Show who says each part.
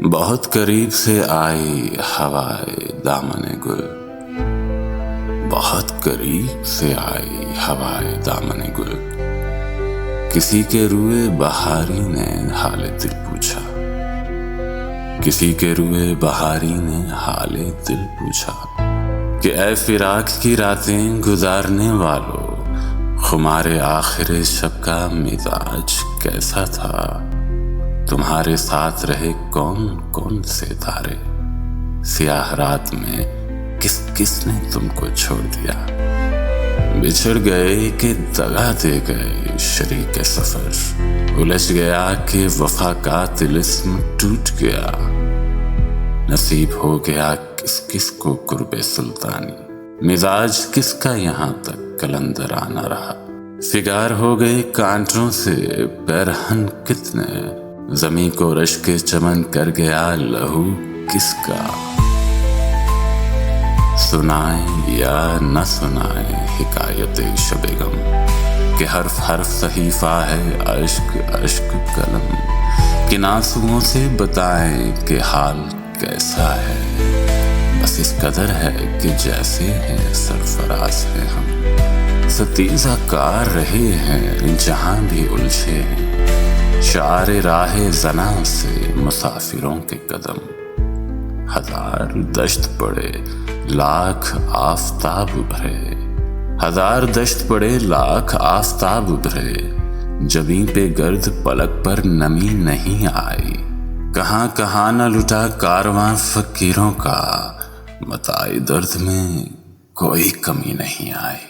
Speaker 1: बहुत करीब से आई हवाए दामने गुल, बहुत करीब से आई हवाए दामने गुल। किसी के रुए बहारी ने हाले दिल पूछा, किसी के रुए बहारी ने हाले दिल पूछा कि ऐ फिराक की रातें गुजारने वालों, खुमारे आखिर शब का मिजाज कैसा था। तुम्हारे साथ रहे कौन कौन से तारे, सियाह रात में किस किस ने तुमको छोड़ दिया। बिछड़ गए कि दगा दे गए शरीक सफर, उलझ गया कि वफा का तिलिस्म टूट गया। नसीब हो गया किस किस को कुर्बे सुल्तानी, मिजाज किसका यहाँ तक कलंदर आना रहा। फिगार हो गए कांटों से पैरहन कितने, जमी को रश के चमन कर गया लहू किसका। सुनाए या न सुनाए हिकायत शबे गम, कि हर्फ हर्फ सहीफा है अश्क अश्क कलम। किन आंसुओं से बताएं कि हाल कैसा है, बस इस कदर है कि जैसे हैं सरफराज हैं हम। सतीजा कार रहे हैं जहां भी उलझे हैं, शारे राहे जना से मुसाफिरों के कदम। हजार दश्त पड़े लाख आफताब उभरे, हजार दश्त पड़े लाख आफताब उभरे, जबीं पे गर्द पलक पर नमी नहीं आई। कहां कहां न लुटा कारवां फकीरों का, मताए दर्द में कोई कमी नहीं आई।